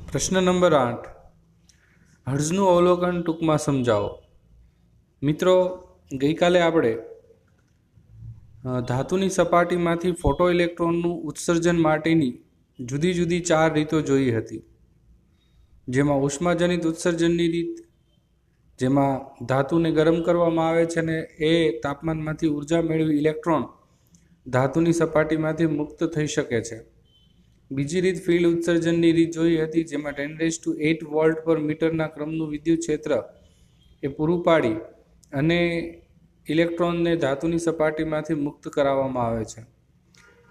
પ્રશ્ન નંબર 8, હર્ટ્ઝનું અવલોકન ટૂંકમાં સમજાવો. મિત્રો, ગઈકાલે આપણે ધાતુની સપાટીમાંથી ફોટો ઇલેક્ટ્રોનનું ઉત્સર્જન માટેની જુદી જુદી 4 રીતો જોઈ હતી, જેમાં ઉષ્માજનિત ઉત્સર્જનની રીત, જેમાં ધાતુને ગરમ કરવામાં આવે છે અને એ તાપમાનમાંથી ઉર્જા મેળવી ઇલેક્ટ્રોન ધાતુની સપાટીમાંથી મુક્ત થઈ શકે છે. બીજી રીત ફિલ્ડ ઉત્સર્જનની રીત જોઈ હતી, જેમાં 10⁸ વોલ્ટ પર મીટરના ક્રમનું વિદ્યુત ક્ષેત્ર એ પૂરું પાડી અને ઇલેક્ટ્રોનને ધાતુની સપાટીમાંથી મુક્ત કરાવવામાં આવે છે.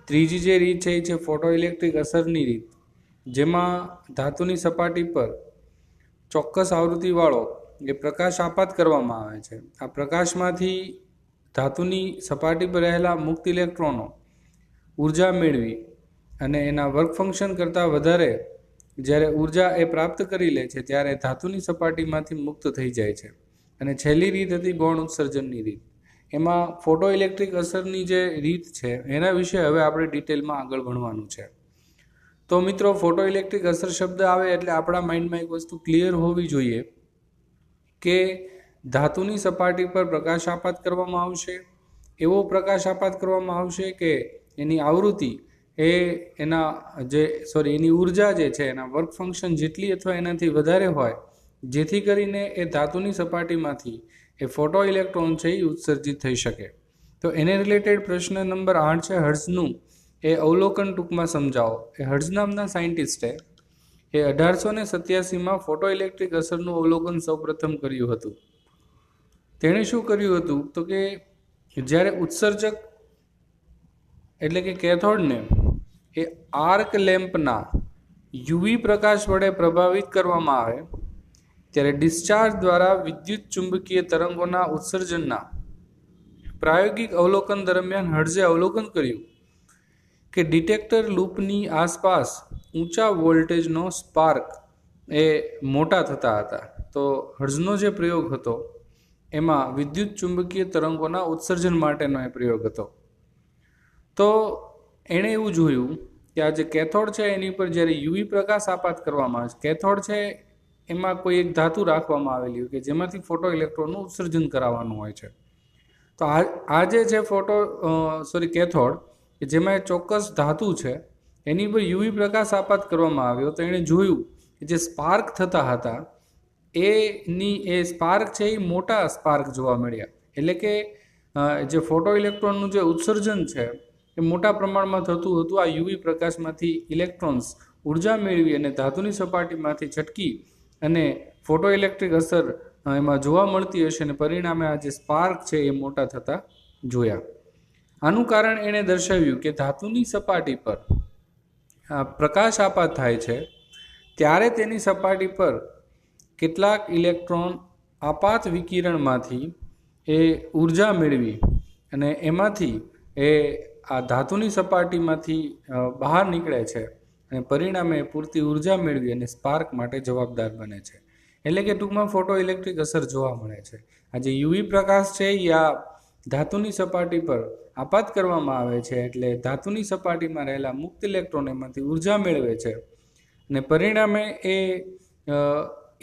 ત્રીજી જે રીત છે એ છે ફોટો ઇલેક્ટ્રિક અસરની રીત, જેમાં ધાતુની સપાટી પર ચોક્કસ આવૃત્તિવાળો એ પ્રકાશ આપાત કરવામાં આવે છે. આ પ્રકાશમાંથી ધાતુની સપાટી પર રહેલા મુક્ત ઇલેક્ટ્રોનો ઉર્જા મેળવી અને એના વર્ક ફંક્શન કરતાં વધારે જ્યારે ઉર્જા એ પ્રાપ્ત કરી લે છે ત્યારે ધાતુની સપાટીમાંથી મુક્ત થઈ જાય છે. અને છેલ્લી રીત હતી ગૌણ ઉત્સર્જનની રીત. એમાં ફોટો ઇલેક્ટ્રિક અસરની જે રીત છે એના વિશે હવે આપણે ડિટેલમાં આગળ ભણવાનું છે. તો મિત્રો, ફોટો ઇલેક્ટ્રિક અસર શબ્દ આવે એટલે આપણા માઇન્ડમાં એક વસ્તુ ક્લિયર હોવી જોઈએ કે ધાતુની સપાટી પર પ્રકાશ આપાત કરવામાં આવશે. એવો પ્રકાશ આપાત કરવામાં આવશે કે એની આવૃત્તિ એની ઉર્જા જે છે એના વર્ક ફંક્શન જેટલી અથવા એનાથી વધારે હોય, જેથી કરીને એ ધાતુની સપાટીમાંથી એ ફોટો ઇલેક્ટ્રોન છે એ ઉત્સર્જિત થઈ શકે. તો એને રિલેટેડ પ્રશ્ન નંબર 8 છે, હર્ટ્ઝનું એ અવલોકન ટૂંકમાં સમજાવો. એ હર્ટ્ઝ નામના સાયન્ટિસ્ટે એ 1887માં ફોટો ઇલેક્ટ્રિક અસરનું અવલોકન સૌપ્રથમ કર્યું હતું. તેણે શું કર્યું હતું તો કે જ્યારે ઉત્સર્જક એટલે કે કેથોડને એ આર્ક લેમ્પના યુવી પ્રકાશ વડે પ્રભાવિત કરવામાં આવે ત્યારે ડિસ્ચાર્જ દ્વારા વિદ્યુત ચુંબકીય તરંગોના ઉત્સર્જનના પ્રાયોગિક અવલોકન દરમિયાન હર્ટ્ઝે અવલોકન કર્યું કે ડિટેક્ટર લૂપની આસપાસ ઊંચા વોલ્ટેજનો સ્પાર્ક એ મોટા થતા હતા. તો હર્ટ્ઝનો જે પ્રયોગ હતો એમાં વિદ્યુત ચુંબકીય તરંગોના ઉત્સર્જન માટેનો એ પ્રયોગ હતો. તો એણે એવું જોયું કે આ જે કેથોડ છે એની પર જ્યારે યુવી પ્રકાશ આપાત કરવામાં આવે છે, કેથોડ છે એમાં કોઈ એક ધાતુ રાખવામાં આવેલી હોય કે જેમાંથી ફોટો ઇલેક્ટ્રોનનું ઉત્સર્જન કરાવવાનું હોય છે. તો આ જે છે કેથોડ કે જેમાં ચોક્કસ ધાતુ છે એની પર યુવી પ્રકાશ આપાત કરવામાં આવ્યો. તો એણે જોયું કે જે સ્પાર્ક થતા હતા એ સ્પાર્ક છે એ મોટા સ્પાર્ક જોવા મળ્યા. એટલે કે જે ફોટો ઇલેક્ટ્રોનનું જે ઉત્સર્જન છે એ મોટા પ્રમાણમાં થતું હતું. આ યુવી પ્રકાશમાંથી ઇલેક્ટ્રોન્સ ઉર્જા મેળવી અને ધાતુની સપાટીમાંથી છટકી અને ફોટો ઇલેક્ટ્રિક અસર એમાં જોવા મળતી હશે અને પરિણામે આ જે સ્પાર્ક છે એ મોટા થતા જોયા. આનું કારણ એણે દર્શાવ્યું કે ધાતુની સપાટી પર પ્રકાશ આપાત થાય છે ત્યારે તેની સપાટી પર કેટલાક ઇલેક્ટ્રોન આપાત વિકિરણમાંથી એ ઉર્જા મેળવી અને એમાંથી આ ધાતુની સપાટીમાંથી બહાર નીકળે છે અને પરિણામે પૂરતી ઉર્જા મેળવી અને સ્પાર્ક માટે જવાબદાર બને છે. એટલે કે ટૂંકમાં ફોટો ઇલેક્ટ્રિક અસર જોવા મળે છે. આ જે યુવી પ્રકાશ છે એ આ ધાતુની સપાટી પર આપાત કરવામાં આવે છે એટલે ધાતુની સપાટીમાં રહેલા મુક્ત ઇલેક્ટ્રોન એમાંથી ઉર્જા મેળવે છે અને પરિણામે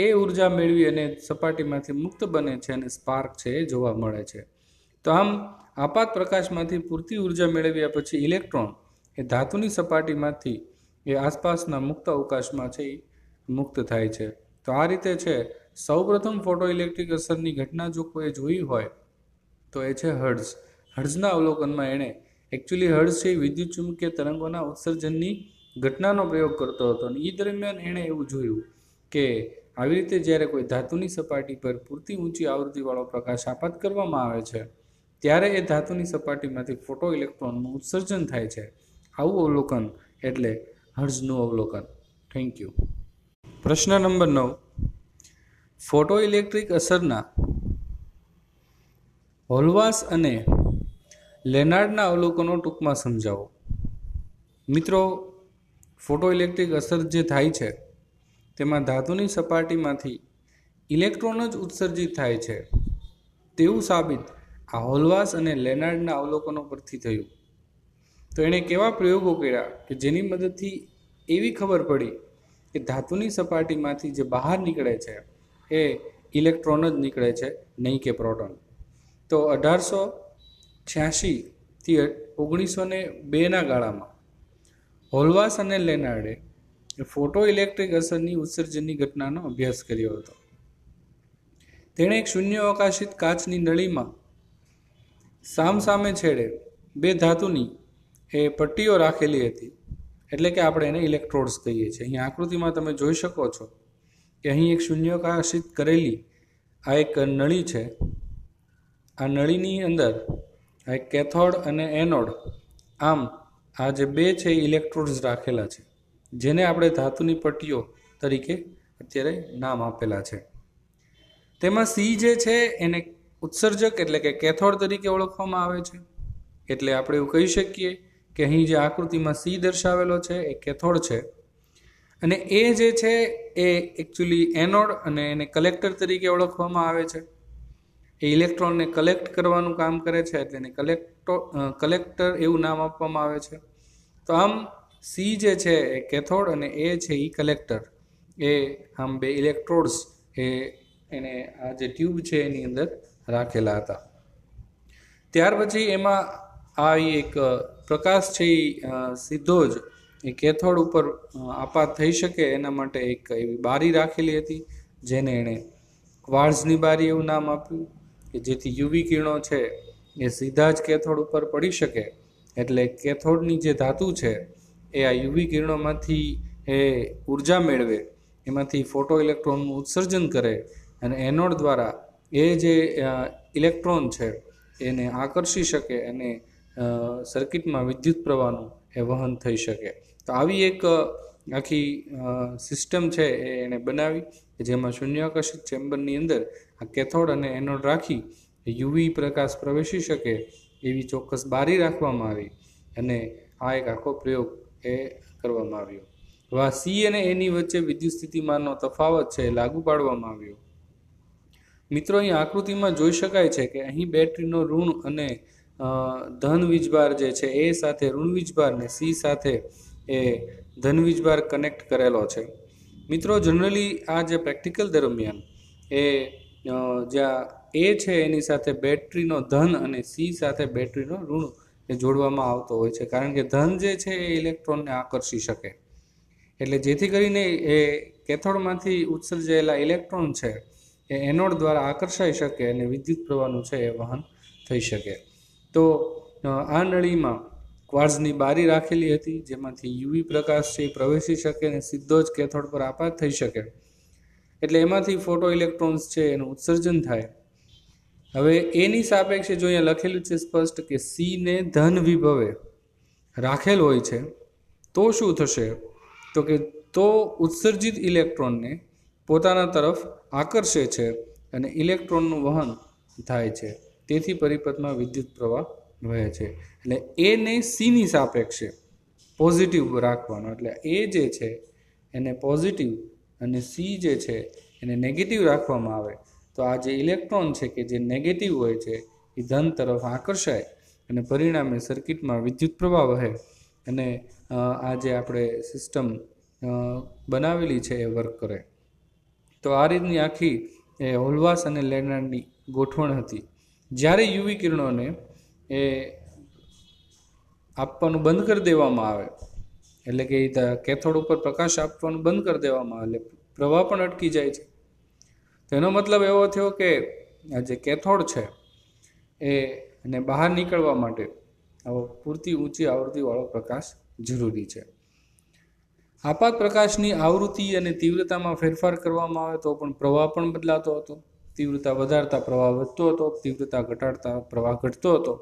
એ ઉર્જા મેળવી અને સપાટીમાંથી મુક્ત બને છે અને સ્પાર્ક છે એ જોવા મળે છે. તો આમ આપાત પ્રકાશમાંથી પૂરતી ઉર્જા મેળવ્યા પછી ઇલેક્ટ્રોન એ ધાતુની સપાટીમાંથી એ આસપાસના મુક્ત અવકાશમાં છે એ મુક્ત થાય છે. તો આ રીતે છે સૌપ્રથમ ફોટો ઇલેક્ટ્રિક અસરની ઘટના જો કોઈ જોઈ હોય તો એ છે હર્ટ્ઝ. હર્ટ્ઝના અવલોકનમાં એણે હર્ટ્ઝ છે વિદ્યુત ચુંબકીય તરંગોના ઉત્સર્જનની ઘટનાનો પ્રયોગ કરતો હતો અને એ દરમિયાન એણે એવું જોયું કે આવી રીતે જ્યારે કોઈ ધાતુની સપાટી પર પૂરતી ઊંચી આવૃત્તિવાળો પ્રકાશ આપાત કરવામાં આવે છે ત્યારે એ ધાતુની સપાટીમાંથી ફોટો ઇલેક્ટ્રોનનું ઉત્સર્જન થાય છે. આવું અવલોકન એટલે હર્ટ્ઝનું અવલોકન. Thank you. પ્રશ્ન નંબર 9, ફોટો ઇલેક્ટ્રિક અસરના હોલવાસ અને લેનાર્ડના અવલોકનો ટૂંકમાં સમજાવો. મિત્રો, ફોટો ઇલેક્ટ્રિક અસર જે થાય છે તેમાં ધાતુની સપાટીમાંથી ઇલેક્ટ્રોન જ ઉત્સર્જિત થાય છે તેવું સાબિત આ હોલવાસ અને લેનાર્ડના અવલોકનો પરથી થયું. તો એણે કેવા પ્રયોગો કર્યા કે જેની મદદથી એવી ખબર પડી કે ધાતુની સપાટીમાંથી જે બહાર નીકળે છે એ ઇલેક્ટ્રોન જ નીકળે છે, નહીં કે પ્રોટોન. તો 1886થી 1902ના ગાળામાં હોલવાસ અને લેનાર્ડે ફોટો ઇલેક્ટ્રિક અસરની ઉત્સર્જનની ઘટનાનો અભ્યાસ કર્યો હતો. તેણે એક શૂન્ય અવકાશિત કાચની નળીમાં સામસામે છેડે બે ધાતુની એ પટ્ટીઓ રાખેલી હતી, એટલે કે આપણે એને ઇલેક્ટ્રોડ્સ કહીએ છીએ. અહીં આકૃતિમાં તમે જોઈ શકો છો કે અહીં એક શૂન્યાવકાશિત કરેલી આ એક નળી છે. આ નળીની અંદર આ એક કેથોડ અને એનોડ, આમ આ જે બે છે ઇલેક્ટ્રોડ્સ રાખેલા છે, જેને આપણે ધાતુની પટ્ટીઓ તરીકે અત્યારે નામ આપેલા છે. તેમાં સી જે છે એને ઉત્સર્જક એટલે કે કેથોડ તરીકે ઓળખવામાં આવે છે. એટલે આપણે એવું કહી શકીએ કે અહીં જે આકૃતિમાં સી દર્શાવેલો છે એ કેથોડ છે, અને એ જે છે એ એકચ્યુઅલી એનોડ અને એને કલેક્ટર તરીકે ઓળખવામાં આવે છે. એ ઇલેક્ટ્રોનને કલેક્ટ કરવાનું કામ કરે છે, એટલે એને કલેક્ટર એવું નામ આપવામાં આવે છે. તો આમ સી જે છે એ કેથોડ અને એ છે એ કલેક્ટર. એ આમ બે ઇલેક્ટ્રોડ્સ એને આ જે ટ્યુબ છે એની અંદર રાખેલા હતા. ત્યાર પછી એમાં આ એક પ્રકાશ છે એ સીધો જ એ કેથોડ ઉપર આપાત થઈ શકે એના માટે એક એવી બારી રાખેલી હતી, જેને એણે ક્વાર્ઝની બારી એવું નામ આપ્યું, કે જેથી યુવી કિરણો છે એ સીધા જ કેથોડ ઉપર પડી શકે. એટલે કેથોડની જે ધાતુ છે એ આ યુવી કિરણોમાંથી એ ઉર્જા મેળવે, એમાંથી ફોટો ઇલેક્ટ્રોનનું ઉત્સર્જન કરે, અને એનોડ દ્વારા એ જે ઇલેક્ટ્રોન છે એને આકર્ષી શકે અને સર્કિટમાં વિદ્યુત પ્રવાહનું એ વહન થઈ શકે. તો આવી એક આખી સિસ્ટમ છે એ એણે બનાવી, કે જેમાં શૂન્યાવકાશિત ચેમ્બરની અંદર આ કેથોડ અને એનોડ રાખી યુવી પ્રકાશ પ્રવેશી શકે એવી ચોક્કસ બારી રાખવામાં આવી, અને આ એક આખો પ્રયોગ એ કરવામાં આવ્યો. હવે આ સી અને એની વચ્ચે વિદ્યુત સ્થિતિમાનનો તફાવત છે એ લાગુ પાડવામાં આવ્યો. મિત્રો, અહીં આકૃતિમાં જોઈ શકાય છે કે અહીં બેટરીનો ઋણ અને ધન વીજભાર જે છે એ સાથે ઋણ વીજભાર ને સી સાથે એ ધન વીજભાર કનેક્ટ કરેલો છે. મિત્રો, જનરલી આ જે પ્રેક્ટિકલ દરમિયાન એ જ્યાં એ છે એની સાથે બેટરીનો ધન અને સી સાથે બેટરીનો ઋણ એ જોડવામાં આવતો હોય છે, કારણ કે ધન જે છે એ ઇલેક્ટ્રોનને આકર્ષી શકે. એટલે જેથી કરીને એ કેથોડમાંથી ઉત્સર્જાયેલા ઇલેક્ટ્રોન છે એ એનોડ દ્વારા આકર્ષાઈ શકે અને વિદ્યુત પ્રવાહનું છે એ વહન થઈ શકે. તો આ નળીમાં ક્વાર્ઝની બારી રાખેલી હતી, જેમાંથી યુવી પ્રકાશ છે એ પ્રવેશી શકે અને સીધો જ કેથોડ પર આપાત થઈ શકે. એટલે એમાંથી ફોટો ઇલેક્ટ્રોન્સ છે એનું ઉત્સર્જન થાય. હવે એની સાપેક્ષે જો અહીંયા લખેલું છે સ્પષ્ટ કે સી ને ધન વિભવે રાખેલ હોય છે, તો શું થશે? તો કે ઉત્સર્જિત ઇલેક્ટ્રોનને પોતાના તરફ આકર્ષે છે અને ઇલેક્ટ્રોનનું વહન થાય છે, તેથી પરિપથમાં વિદ્યુત પ્રવાહ વહે છે. એટલે એને સીની સાપેક્ષે પોઝિટિવ રાખવાનો, એટલે એ જે છે એને પોઝિટિવ અને સી જે છે એને નેગેટિવ રાખવામાં આવે, તો આ જે ઇલેક્ટ્રોન છે કે જે નેગેટિવ હોય છે એ ધન તરફ આકર્ષાય અને પરિણામે સર્કિટમાં વિદ્યુત પ્રવાહ વહે અને આ જે આપણે સિસ્ટમ બનાવેલી છે એ વર્ક કરે. તો આ રીતની આખી એ હોલવાસ અને લેનાર્ડની ગોઠવણ હતી. જ્યારે યુવી કિરણોને એ આપવાનું બંધ કરી દેવામાં આવે, એટલે કે કેથોડ ઉપર પ્રકાશ આપવાનું બંધ કરી દેવામાં આવે, એટલે પ્રવાહ પણ અટકી જાય છે. તો એનો મતલબ એવો થયો કે આ જે કેથોડ છે એને બહાર નીકળવા માટે આવો પૂરતી ઊંચી આવૃત્તિવાળો પ્રકાશ જરૂરી છે. આપાત પ્રકાશની આવૃત્તિ અને તીવ્રતામાં ફેરફાર કરવામાં આવે તો પણ પ્રવાહ પણ બદલાતો હતો. તીવ્રતા વધારતા પ્રવાહ વધતો હતો, તીવ્રતા ઘટાડતા પ્રવાહ ઘટતો હતો.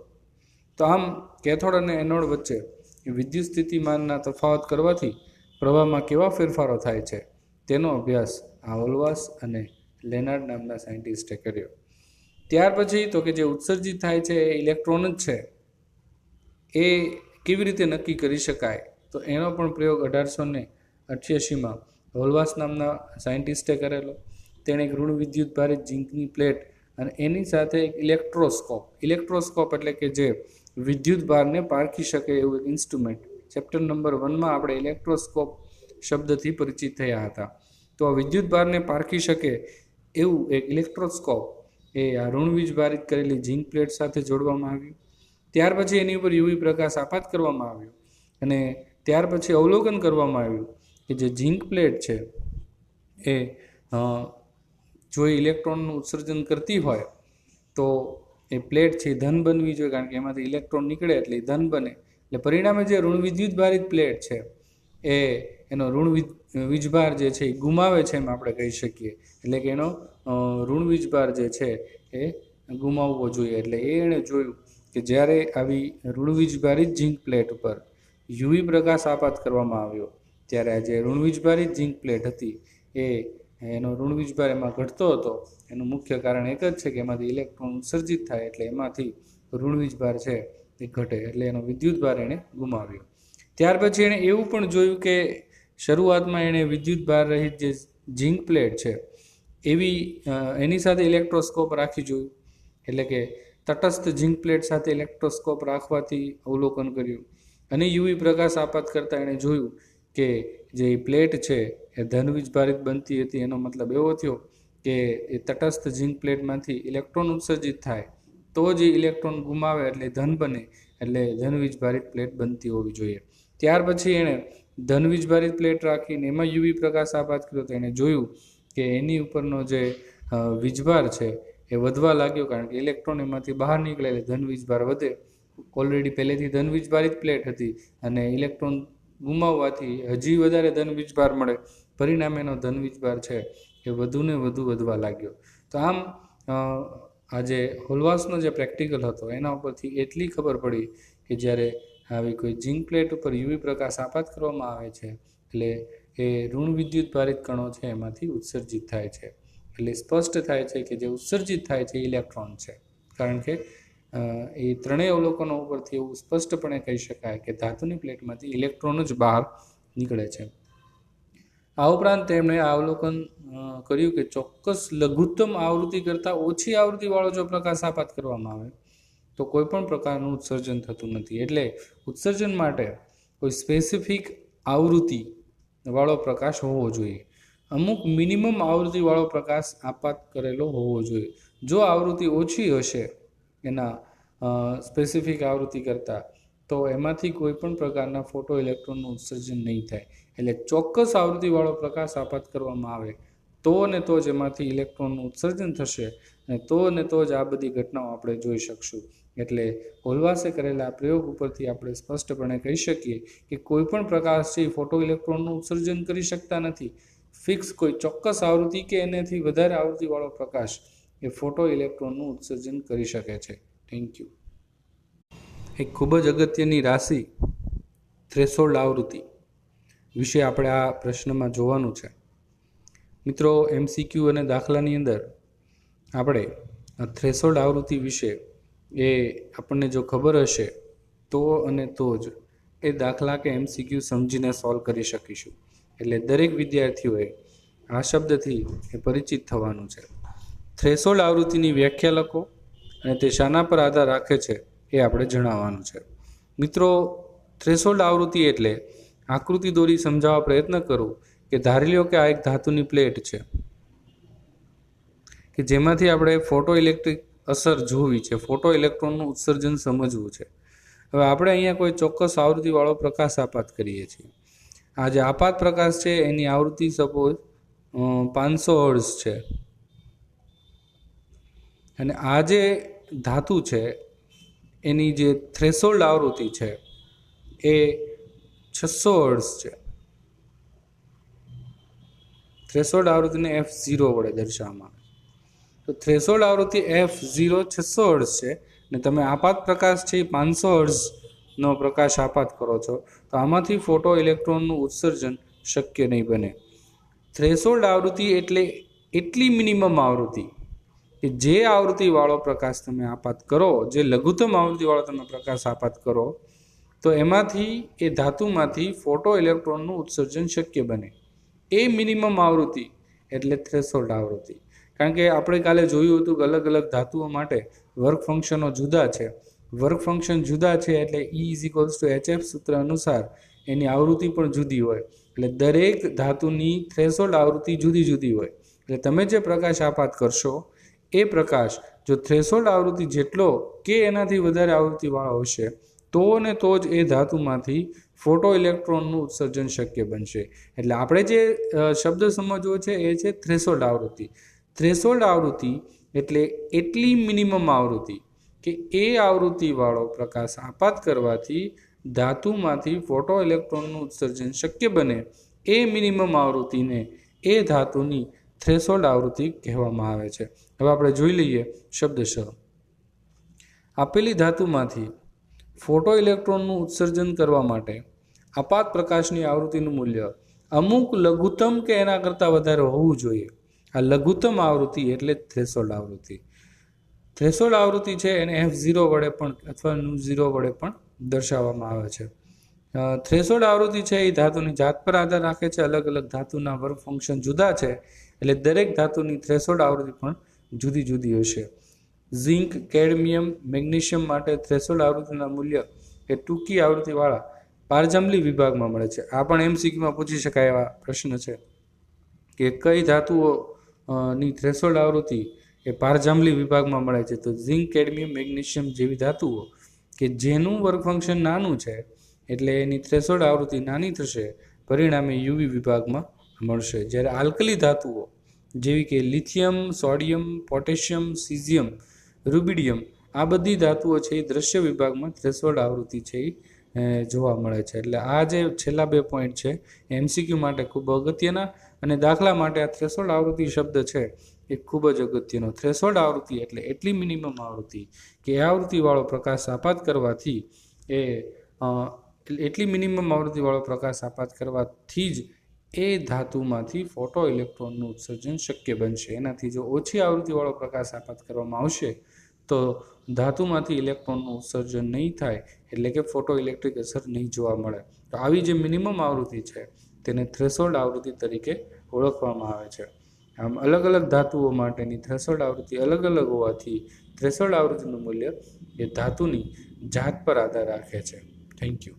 તો આમ કેથોડ અને એનોડ વચ્ચે વિદ્યુત સ્થિતિમાનના તફાવત કરવાથી પ્રવાહમાં કેવા ફેરફારો થાય છે તેનો અભ્યાસ આ હોલવાસ અને લેનાર્ડ નામના સાયન્ટિસ્ટે કર્યો. ત્યાર પછી તો કે જે ઉત્સર્જિત થાય છે એ ઇલેક્ટ્રોન જ છે, એ કેવી રીતે નક્કી કરી શકાય? તો એનો પણ પ્રયોગ 1888માં હોલવાસ નામના સાયન્ટિસ્ટે કરેલો. તેણે એક ઋણ વિદ્યુત ભારિત ઝીંકની પ્લેટ અને એની સાથે એક ઇલેક્ટ્રોસ્કોપ એટલે કે જે વિદ્યુત ભારને પારખી શકે એવું એક ઇન્સ્ટ્રુમેન્ટ. ચેપ્ટર નંબર 1માં આપણે ઇલેક્ટ્રોસ્કોપ શબ્દથી પરિચિત થયા હતા. તો આ વિદ્યુત ભારને પારખી શકે એવું એક ઇલેક્ટ્રોસ્કોપ એ આ ઋણ વીજભારિત કરેલી ઝીંક પ્લેટ સાથે જોડવામાં આવ્યું. ત્યાર પછી એની ઉપર યુવી પ્રકાશ આપાત કરવામાં આવ્યો અને ત્યાર પછી અવલોકન કરવામાં આવ્યું કે જે ઝીંક પ્લેટ છે એ જો ઇલેક્ટ્રોનનું ઉત્સર્જન કરતી હોય તો એ પ્લેટ છે ધન બનવી જોઈએ, કારણ કે એમાંથી ઇલેક્ટ્રોન નીકળે એટલે એ ધન બને. એટલે પરિણામે જે ઋણ વિદ્યુત ભારિત પ્લેટ છે એ એનો ઋણ વીજભાર જે છે એ ગુમાવે છે એમ આપણે કહી શકીએ. એટલે કે એનો ઋણ વીજભાર જે છે એ ગુમાવવો જોઈએ. એટલે એણે જોયું કે જ્યારે આવી ઋણ વીજભારિત ઝીંક પ્લેટ ઉપર યુવી પ્રકાશ આપાત કરવામાં આવ્યો ત્યારે આ જે ઋણ વીજભારિત ઝીંક પ્લેટ હતી એનો ઋણ વીજભાર એમાં ઘટતો હતો. એનું મુખ્ય કારણ એક જ છે કે એમાંથી ઇલેક્ટ્રોન ઉત્સર્જિત થાય એટલે એમાંથી ઋણ વીજભાર છે એ ઘટે, એટલે એનો વિદ્યુત ભાર એણે ગુમાવ્યો. ત્યાર પછી એણે એવું પણ જોયું કે શરૂઆતમાં એણે વિદ્યુત ભાર રહિત જે ઝીંક પ્લેટ છે એની સાથે ઇલેક્ટ્રોસ્કોપ રાખી જોયું. એટલે કે તટસ્થ ઝીંક પ્લેટ સાથે ઇલેક્ટ્રોસ્કોપ રાખવાથી અવલોકન કર્યું અને યુવી પ્રકાશ આપાત કરતાં એણે જોયું કે જે પ્લેટ છે એ ધન વીજભારિત બનતી હતી. એનો મતલબ એવો થયો કે એ તટસ્થ ઝીંક પ્લેટમાંથી ઇલેક્ટ્રોન ઉત્સર્જિત થાય તો જ ઇલેક્ટ્રોન ગુમાવે એટલે ધન બને, એટલે ધન વીજભારિત પ્લેટ બનતી હોવી જોઈએ. ત્યાર પછી એણે ધન વીજભારિત પ્લેટ રાખીને એમાં યુવી પ્રકાશ આપાત કર્યો તો એણે જોયું કે એની ઉપરનો જે વીજભાર છે એ વધવા લાગ્યો, કારણ કે ઇલેક્ટ્રોન એમાંથી બહાર નીકળે એટલે ધન વીજભાર વધે. ઓલરેડી પહેલેથી ધન વીજભારિત પ્લેટ હતી અને ઇલેક્ટ્રોન ગુમાવવાથી હજી વધારે ધન વીજભાર મળે, પરિણામે એનો ધન વીજભાર છે એ વધુને વધુ વધવા લાગ્યો. તો આમ આ જે હોલવાસનો જે પ્રેક્ટિકલ હતો એના ઉપરથી એટલી ખબર પડી કે જ્યારે આવી કોઈ ઝીંક પ્લેટ ઉપર યુવી પ્રકાશ આપાત કરવામાં આવે છે એટલે એ ઋણ વિદ્યુત ભારિત કણો છે એમાંથી ઉત્સર્જિત થાય છે. એટલે સ્પષ્ટ થાય છે કે જે ઉત્સર્જિત થાય છે ઇલેક્ટ્રોન છે, કારણ કે એ ત્રણેય અવલોકનો ઉપરથી એવું સ્પષ્ટપણે કહી શકાય કે ધાતુની પ્લેટમાંથી ઇલેક્ટ્રોન જ બહાર નીકળે છે. આ ઉપરાંત તેમણે આ અવલોકન કર્યું કે ચોક્કસ લઘુત્તમ આવૃત્તિ કરતાં ઓછી આવૃત્તિવાળો જો પ્રકાશ આપાત કરવામાં આવે તો કોઈ પણ પ્રકારનું ઉત્સર્જન થતું નથી. એટલે ઉત્સર્જન માટે કોઈ સ્પેસિફિક આવૃત્તિવાળો પ્રકાશ હોવો જોઈએ, અમુક મિનિમમ આવૃત્તિવાળો પ્રકાશ આપાત કરેલો હોવો જોઈએ. જો આવૃત્તિ ઓછી હશે એના સ્પેસિફિક આવૃત્તિ કરતાં તો એમાંથી કોઈ પણ પ્રકારના ફોટો ઇલેક્ટ્રોનનું ઉત્સર્જન નહીં થાય. એટલે ચોક્કસ આવૃત્તિવાળો પ્રકાશ આપાત કરવામાં આવે તો ને તો જ એમાંથી ઇલેક્ટ્રોનનું ઉત્સર્જન થશે અને તો જ આ બધી ઘટનાઓ આપણે જોઈ શકશું. એટલે હોલવાસે કરેલા પ્રયોગ ઉપરથી આપણે સ્પષ્ટપણે કહી શકીએ કે કોઈ પણ પ્રકાશ છે એ ફોટો ઇલેક્ટ્રોનનું ઉત્સર્જન કરી શકતા નથી. ફિક્સ કોઈ ચોક્કસ આવૃત્તિ કે એનાથી વધારે આવૃત્તિવાળો પ્રકાશ એ ફોટો ઇલેક્ટ્રોનનું ઉત્સર્જન કરી શકે છે. Thank you. એક ખૂબ જ અગત્યની રાશિ થ્રેશોલ્ડ આવૃત્તિ વિશે આપણે આ પ્રશ્નમાં જોવાનું છે. મિત્રો, MCQ અને દાખલાની અંદર આપણે થ્રેશોલ્ડ આવૃત્તિ વિશે એ આપણને જો ખબર હશે તો અને તો જ એ દાખલા કે MCQ સમજીને સોલ્વ કરી શકીશું. એટલે દરેક વિદ્યાર્થીઓએ આ શબ્દથી એ પરિચિત થવાનું છે. થ્રેશોલ્ડ આવૃત્તિની વ્યાખ્યા લખો અને તે શાના પર આધાર રાખે છે એ આપણે જણાવવાનું છે. મિત્રો, થ્રેશોલ્ડ આવૃત્તિ એટલે આકૃતિ દોરી સમજાવવા પ્રયત્ન કરું કે ધારી લો કે આ એક ધાતુની પ્લેટ છે કે જેમાંથી આપણે ફોટો ઇલેક્ટ્રિક અસર જોવી છે, ફોટો ઇલેક્ટ્રોનનું ઉત્સર્જન સમજવું છે. હવે આપણે અહીંયા કોઈ ચોક્કસ આવૃત્તિવાળો પ્રકાશ આપાત કરીએ છીએ. આ જે આપાત પ્રકાશ છે એની આવૃત્તિ સપોઝ 500 હર્ટ્ઝ છે અને આ જે ધાતુ છે એની જે થ્રેશોલ્ડ આવૃત્તિ છે એ 600 હર્ટ્ઝ છે. થ્રેશોલ્ડ આવૃત્તિને F0 વડે દર્શાવવામાં આવે. તો થ્રેશોલ્ડ આવૃત્તિ F0 600 હર્ટ્ઝ છે ને તમે આપાત પ્રકાશ છે 500 હર્ટ્ઝનો પ્રકાશ આપાત કરો છો તો આમાંથી ફોટો ઇલેક્ટ્રોનનું ઉત્સર્જન શક્ય નહીં બને. થ્રેશોલ્ડ આવૃત્તિ એટલે એટલી મિનિમમ આવૃત્તિ કે જે આવૃત્તિવાળો પ્રકાશ તમે આપાત કરો, જે લઘુત્તમ આવૃત્તિવાળો તમે પ્રકાશ આપાત કરો તો એમાંથી એ ધાતુમાંથી ફોટો ઇલેક્ટ્રોનનું ઉત્સર્જન શક્ય બને. એ મિનિમમ આવૃત્તિ એટલે થ્રેશોલ્ડ આવૃત્તિ. કારણ કે આપણે કાલે જોયું હતું કે અલગ અલગ ધાતુઓ માટે વર્ક ફંક્શનો જુદા છે. વર્ક ફંક્શન જુદા છે એટલે E = HF સૂત્ર અનુસાર એની આવૃત્તિ પણ જુદી હોય. એટલે દરેક ધાતુની થ્રેશોલ્ડ આવૃત્તિ જુદી જુદી હોય. એટલે તમે જે પ્રકાશ આપાત કરશો એ પ્રકાશ જો થ્રેશોલ્ડ આવૃત્તિ જેટલો કે એનાથી વધારે આવૃત્તિવાળો હશે તો ને તો જ એ ધાતુમાંથી ફોટો ઇલેક્ટ્રોનનું ઉત્સર્જન શક્ય બનશે. એટલે આપણે જે શબ્દ સમજવો છે એ છે થ્રેશોલ્ડ આવૃત્તિ. થ્રેશોલ્ડ આવૃત્તિ એટલે એટલી મિનિમમ આવૃત્તિ કે એ આવૃત્તિવાળો પ્રકાશ આપાત કરવાથી ધાતુમાંથી ફોટો ઇલેક્ટ્રોનનું ઉત્સર્જન શક્ય બને એ મિનિમમ આવૃત્તિને એ ધાતુની થ્રેશોલ્ડ આવૃત્તિ કહેવામાં આવે છે. હવે આપણે જોઈ લઈએ શબ્દશઃ. આપેલી ધાતુમાંથી ફોટો ઇલેક્ટ્રોનનું ઉત્સર્જન કરવા માટે આપાત પ્રકાશની આવૃત્તિનું મૂલ્ય અમુક લઘુત્તમ કે એના કરતાં વધારે હોવું જોઈએ. આ લઘુત્તમ આવૃત્તિ એટલે થ્રેશોલ્ડ આવૃત્તિ. થ્રેશોલ્ડ આવૃત્તિ છે એને F0 વડે પણ અથવા μ0 વડે પણ દર્શાવવામાં આવે છે. થ્રેશોલ્ડ આવૃત્તિ છે એ ધાતુની જાત પર આધાર રાખે છે. અલગ અલગ ધાતુના વર્ક ફંક્શન જુદા છે એટલે દરેક ધાતુની થ્રેશોલ્ડ આવૃત્તિ પણ જુદી જુદી હશે. ઝિંક, કેડમિયમ, મેગ્નેશિયમ માટે થ્રેશોલ્ડ આવૃત્તિના મૂલ્ય એ ટૂંકી આવૃત્તિવાળા પારજાંબલી વિભાગમાં મળે છે. આ પણ MCQમાં પૂછી શકાય એવા પ્રશ્ન છે કે કઈ ધાતુઓની થ્રેશોલ્ડ આવૃત્તિ એ પારજાંબલી વિભાગમાં મળે છે. તો ઝિંક, કેડમિયમ, મેગ્નેશિયમ જેવી ધાતુઓ કે જેનું વર્ક ફંક્શન નાનું છે એટલે એની થ્રેશોલ્ડ આવૃત્તિ નાની થશે, પરિણામે યુવી વિભાગમાં મળશે. જ્યારે આલ્કલી ધાતુઓ જેવી કે lithium, sodium, potassium, caesium, rubidium આ બધી ધાતુઓ છે એ દ્રશ્ય વિભાગમાં થ્રેશોલ્ડ આવૃત્તિ છે એ જોવા મળે છે. એટલે આ જે છેલ્લા 2 પોઈન્ટ છે MCQ માટે ખૂબ અગત્યના અને દાખલા માટે આ થ્રેશોલ્ડ આવૃત્તિ શબ્દ છે એ ખૂબ જ અગત્યનો. થ્રેશોલ્ડ આવૃત્તિ એટલે એટલી મિનિમમ આવૃત્તિ કે એ આવૃત્તિવાળો પ્રકાશ આપાત કરવાથી એટલી મિનિમમ આવૃત્તિવાળો પ્રકાશ આપાત કરવાથી જ એ ધાતુમાંથી ફોટો ઇલેક્ટ્રોનનું ઉત્સર્જન શક્ય બનશે. એનાથી જો ઓછી આવૃત્તિવાળો પ્રકાશ આપાત કરવામાં આવશે તો ધાતુમાંથી ઇલેક્ટ્રોનનું ઉત્સર્જન નહીં થાય, એટલે કે ફોટો ઇલેક્ટ્રિક અસર નહીં જોવા મળે. તો આવી જે મિનિમમ આવૃત્તિ છે તેને થ્રેશોલ્ડ આવૃત્તિ તરીકે ઓળખવામાં આવે છે. આમ અલગ અલગ ધાતુઓ માટેની થ્રેશોલ્ડ આવૃત્તિ અલગ અલગ હોવાથી થ્રેશોલ્ડ આવૃત્તિનું મૂલ્ય એ ધાતુની જાત પર આધાર રાખે છે. Thank you.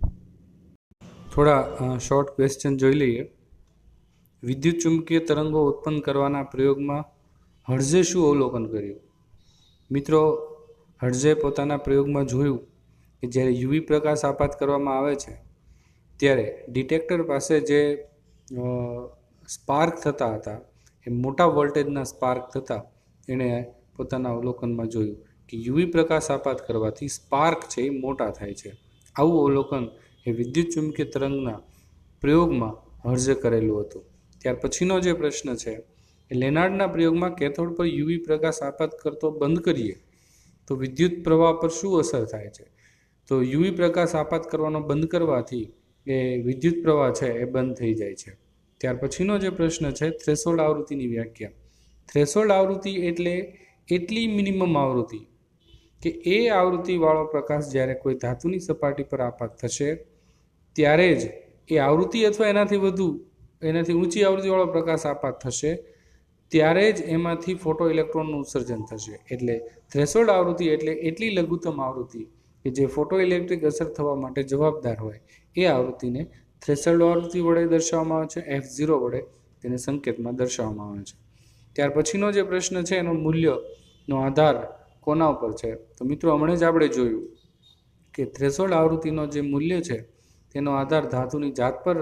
થોડા શોર્ટ ક્વેશ્ચન જોઈ લઈએ. વિદ્યુત ચુંબકીય તરંગો ઉત્પન્ન કરવાના પ્રયોગમાં હર્ઝે શું અવલોકન કર્યું? મિત્રો, હર્ઝે પોતાના પ્રયોગમાં જોયું કે જ્યારે યુવી પ્રકાશ આપાત કરવામાં આવે છે ત્યારે ડિટેક્ટર પાસે જે સ્પાર્ક થતા હતા એ મોટા વોલ્ટેજના સ્પાર્ક થતા એણે પોતાના અવલોકનમાં જોયું કે યુવી પ્રકાશ આપાત કરવાથી સ્પાર્ક છે એ મોટા થાય છે. આવું અવલોકન એ વિદ્યુત ચુંબકીય તરંગના પ્રયોગમાં હર્ઝે કરેલું હતું. ત્યાર પછીનો જે પ્રશ્ન છે એ લેનાર્ડના પ્રયોગમાં કેથોડ પર યુવી પ્રકાશ આપાત કરતો બંધ કરીએ તો વિદ્યુત પ્રવાહ પર શું અસર થાય છે? તો યુવી પ્રકાશ આપાત કરવાનો બંધ કરવાથી એ વિદ્યુત પ્રવાહ છે એ બંધ થઈ જાય છે. ત્યાર પછીનો જે પ્રશ્ન છે થ્રેશોલ્ડ આવૃત્તિની વ્યાખ્યા. થ્રેશોલ્ડ આવૃત્તિ એટલે એટલી મિનિમમ આવૃત્તિ કે એ આવૃત્તિવાળો પ્રકાશ જ્યારે કોઈ ધાતુની સપાટી પર આપાત થશે ત્યારે જ એ આવૃત્તિ અથવા એનાથી ઊંચી આવૃત્તિવાળો પ્રકાશ આપાત થશે ત્યારે જ એમાંથી ફોટો ઇલેક્ટ્રોનનું ઉત્સર્જન થશે. એટલે થ્રેશોલ્ડ આવૃત્તિ એટલે એટલી લઘુત્તમ આવૃત્તિ કે જે ફોટો ઇલેક્ટ્રિક અસર થવા માટે જવાબદાર હોય એ આવૃત્તિને થ્રેશોલ્ડ આવૃત્તિ વડે દર્શાવવામાં આવે છે. F0 વડે તેને સંકેતમાં દર્શાવવામાં આવે છે. ત્યાર પછીનો જે પ્રશ્ન છે એનો મૂલ્યનો આધાર કોના ઉપર છે? તો મિત્રો, હમણાં જ આપણે જોયું કે થ્રેશોલ્ડ આવૃત્તિનો જે મૂલ્ય છે તેનો આધાર ધાતુની જાત પર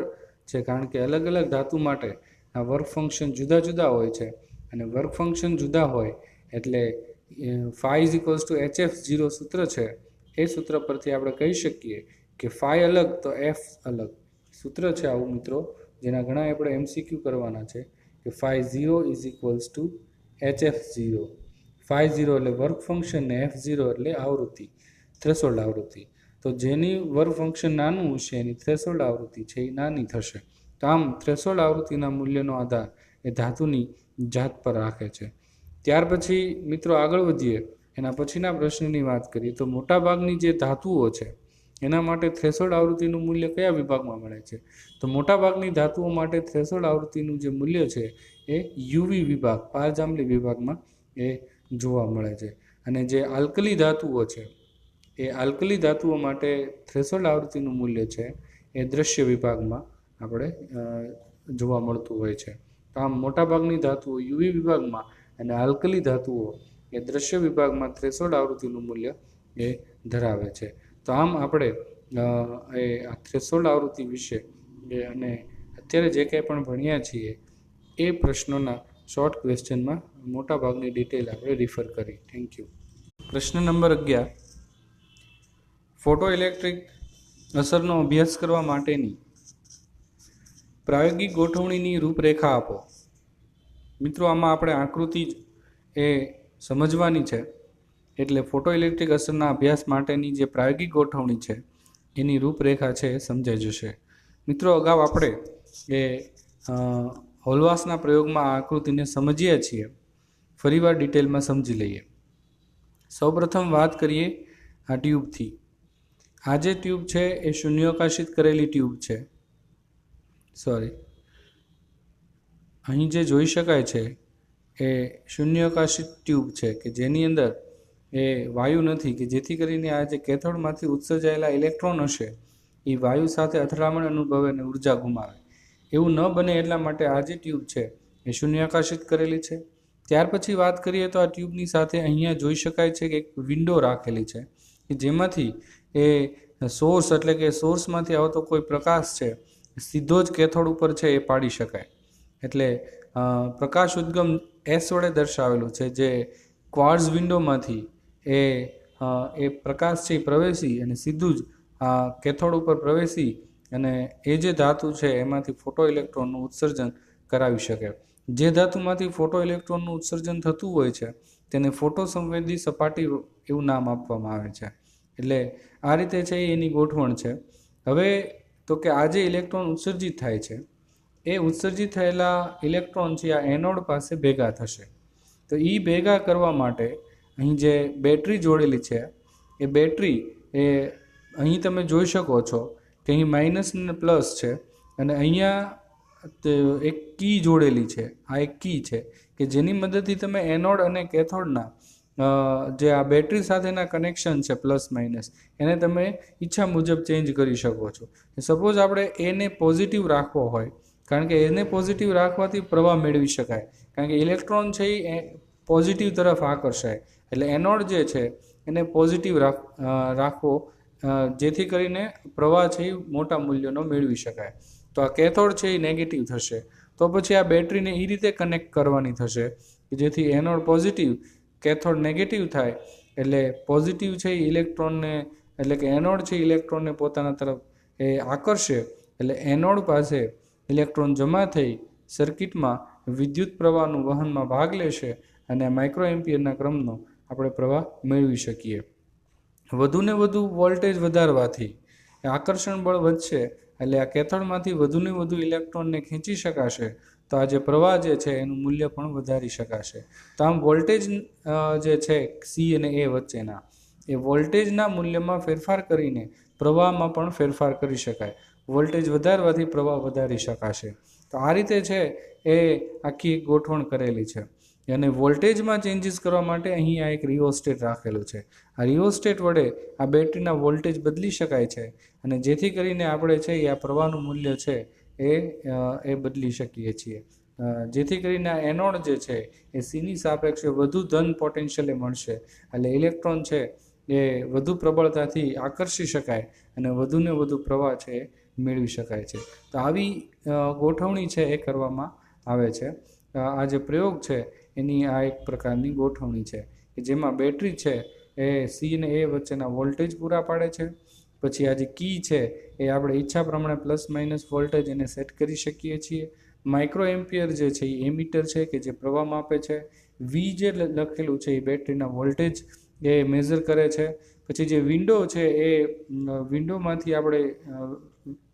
છે, કારણ કે અલગ અલગ ધાતુ માટે આ વર્ક ફંક્શન જુદા જુદા હોય છે અને વર્ક ફંક્શન જુદા હોય એટલે phi = HF0 સૂત્ર છે એ સૂત્ર પરથી આપણે કહી શકીએ કે phi અલગ તો F અલગ. સૂત્ર છે આવું મિત્રો, જેના ઘણા આપણે MCQ કરવાના છે કે phi0 = HF0. phi0 એટલે વર્ક ફંક્શન ને F0 એટલે આવૃત્તિ, થ્રેશોલ્ડ આવૃત્તિ. તો જેની વર્ક ફંક્શન નાનું હશે એની થ્રેશોલ્ડ આવૃત્તિ છે એ નાની થશે. તો આમ થ્રેશોલ્ડ આવૃત્તિના મૂલ્યનો આધાર એ ધાતુની જાત પર રાખે છે. ત્યાર પછી મિત્રો આગળ વધીએ, એના પછીના પ્રશ્નની વાત કરીએ તો મોટાભાગની જે ધાતુઓ છે એના માટે થ્રેશોલ્ડ આવૃત્તિનું મૂલ્ય કયા વિભાગમાં મળે છે? તો મોટાભાગની ધાતુઓ માટે થ્રેશોલ્ડ આવૃત્તિનું જે મૂલ્ય છે એ યુવી વિભાગ, પારજાંબલી વિભાગમાં એ જોવા મળે છે. અને જે આલ્કલી ધાતુઓ છે એ આલ્કલી ધાતુઓ માટે થ્રેશોલ્ડ આવૃત્તિનું મૂલ્ય છે એ દ્રશ્ય વિભાગમાં આપણે જોવા મળતું હોય છે. તો આમ મોટાભાગની ધાતુઓ યુવી વિભાગમાં અને આલ્કલી ધાતુઓ એ દ્રશ્ય વિભાગમાં થ્રેશોલ્ડ આવૃત્તિનું મૂલ્ય એ ધરાવે છે. તો આમ આપણે આ થ્રેશોલ્ડ આવૃત્તિ વિશે અને અત્યારે જે કંઈ પણ ભણ્યા છીએ એ પ્રશ્નોના શોર્ટ ક્વેશ્ચનમાં મોટાભાગની ડિટેલ આપણે રિફર કરી. Thank you. પ્રશ્ન નંબર 11, ફોટો ઇલેક્ટ્રિક અસરનો અભ્યાસ કરવા માટેની પ્રાયોગિક ગોઠવણીની રૂપરેખા આપો. મિત્રો, આમાં આપણે આકૃતિ એ સમજવાની છે, એટલે ફોટો ઇલેક્ટ્રિક અસરના અભ્યાસ માટેની જે પ્રાયોગિક ગોઠવણી છે એની રૂપરેખા છે એ સમજાઈ જશે. મિત્રો, અગાઉ આપણે એ હોલવાસના પ્રયોગમાં આ આકૃતિને સમજીએ છીએ. ફરીવાર ડિટેલમાં સમજી લઈએ. સૌપ્રથમ વાત કરીએ આ ટ્યુબથી. આ જે ટ્યુબ છે એ શૂન્યાવકાશિત કરેલી ટ્યુબ છે. અહીં જે જોઈ શકાય છે એ શૂન્યાવકાશિત ટ્યુબ છે કે જેની અંદર એ વાયુ નથી, કે જેથી કરીને આ જે કેથોડમાંથી ઉત્સર્જાયેલા ઇલેક્ટ્રોન હશે એ વાયુ સાથે અથડામણ અનુભવે અને ઉર્જા ગુમાવે. એવું ન બને એટલા માટે આ જે ટ્યુબ છે એ શૂન્યાવકાશિત કરેલી છે. ત્યાર પછી વાત કરીએ તો આ ટ્યુબની સાથે અહીંયા જોઈ શકાય છે કે એક વિન્ડો રાખેલી છે કે જેમાંથી એ સોર્સ એટલે કે સોર્સમાંથી આવતો કોઈ પ્રકાશ છે સીધો જ કેથોડ ઉપર છે એ પાડી શકાય. એટલે પ્રકાશ ઉદ્ગમ એસ વડે દર્શાવેલું છે, જે ક્વાર્ટઝ વિન્ડોમાંથી એ પ્રકાશ છે એ પ્રવેશી અને સીધું જ કેથોડ ઉપર પ્રવેશી અને એ જે ધાતુ છે એમાંથી ફોટો ઇલેક્ટ્રોનનું ઉત્સર્જન કરાવી શકે. જે ધાતુમાંથી ફોટો ઇલેક્ટ્રોનનું ઉત્સર્જન થતું હોય છે તેને ફોટો સંવેદી સપાટી એવું નામ આપવામાં આવે છે. એટલે આ રીતે છે એની ગોઠવણ છે. હવે તો કે આ જે ઇલેક્ટ્રોન ઉત્સર્જિત થાય છે એ ઉત્સર્જિત થયેલા ઇલેક્ટ્રોન છે આ એનોડ પાસે ભેગા થશે. તો એ ભેગા કરવા માટે અહીં જે બેટરી જોડેલી છે એ બેટરી એ અહીં તમે જોઈ શકો છો કે અહીં માઇનસ અને પ્લસ છે અને અહીંયા એક કી જોડેલી છે. આ એક કી છે કે જેની મદદથી તમે એનોડ અને કેથોડના જે આ બેટરી સાથેના કનેક્શન છે પ્લસ માઇનસ એને તમે ઈચ્છા મુજબ ચેન્જ કરી શકો છો. સપોઝ આપણે એને પોઝિટિવ રાખવો હોય, કારણ કે એને પોઝિટિવ રાખવાથી પ્રવાહ મેળવી શકાય, કારણ કે ઇલેક્ટ્રોન છે એ પોઝિટિવ તરફ આકર્ષાય. એટલે એનોડ જે છે એને પોઝિટિવ રાખવો જેથી કરીને પ્રવાહ છે એ મોટા મૂલ્યનો મેળવી શકાય. તો આ કેથોડ છે એ નેગેટિવ થશે. તો પછી આ બેટરીને એ રીતે કનેક્ટ કરવાની થશે કે જેથી એનોડ પોઝિટિવ કેથોડ નેગેટિવ થાય. એટલે પોઝિટિવ છે એ ઇલેક્ટ્રોનને એટલે કે એનોડ છે ઇલેક્ટ્રોનને પોતાના તરફ એ આકર્ષે. એટલે એનોડ પાસે ઇલેક્ટ્રોન જમા થઈ સર્કિટમાં વિદ્યુત પ્રવાહનું વહનમાં ભાગ લેશે અને માઇક્રો એમ્પિયરના ક્રમનો આપણે પ્રવાહ મેળવી શકીએ. વધુને વધુ વોલ્ટેજ વધારવાથી આકર્ષણ બળ વધશે, એટલે આ કેથોડમાંથી વધુને વધુ ઇલેક્ટ્રોનને ખેંચી શકાશે. તો આ જે પ્રવાહ જે છે એનું મૂલ્ય પણ વધારી શકાશે. તો આમ વોલ્ટેજ જે છે સી અને એ વચ્ચેના એ વોલ્ટેજના મૂલ્યમાં ફેરફાર કરીને પ્રવાહમાં પણ ફેરફાર કરી શકાય. વોલ્ટેજ વધારવાથી પ્રવાહ વધારી શકાશે. તો આ રીતે છે એ આખી ગોઠવણ કરેલી છે. અને વોલ્ટેજમાં ચેન્જીસ કરવા માટે અહીં આ એક રિઓસ્ટેટ રાખેલું છે. આ રિઓસ્ટેટ વડે આ બેટરીના વોલ્ટેજ બદલી શકાય છે અને જેથી કરીને આપણે છે એ આ પ્રવાહનું મૂલ્ય છે એ બદલી શકીએ છીએ. જેથી કરીને આ એનોડ જે છે એ સીની સાપેક્ષે વધુ ધન પોટેન્શિયલે મળશે. એટલે ઇલેક્ટ્રોન છે એ વધુ પ્રબળતાથી આકર્ષી શકાય અને વધુને વધુ પ્રવાહ છે એ મેળવી શકાય છે. તો આવી ગોઠવણી છે એ કરવામાં આવે છે. આ જે પ્રયોગ છે એની આ એક પ્રકારની ગોઠવણી છે કે જેમાં બેટરી છે એ સી અને એ વચ્ચેના વોલ્ટેજ પૂરા પાડે છે. પછી આ જે કી છે એ આપણે ઈચ્છા પ્રમાણે પ્લસ માઇનસ વોલ્ટેજ એને સેટ કરી શકીએ છીએ. માઇક્રો એમ્પિયર જે છે એ એમીટર છે કે જે પ્રવાહ માપે છે. વી જે લખેલું છે એ બેટરીના વોલ્ટેજ એ મેઝર કરે છે. પછી જે વિન્ડો છે એ વિન્ડોમાંથી આપણે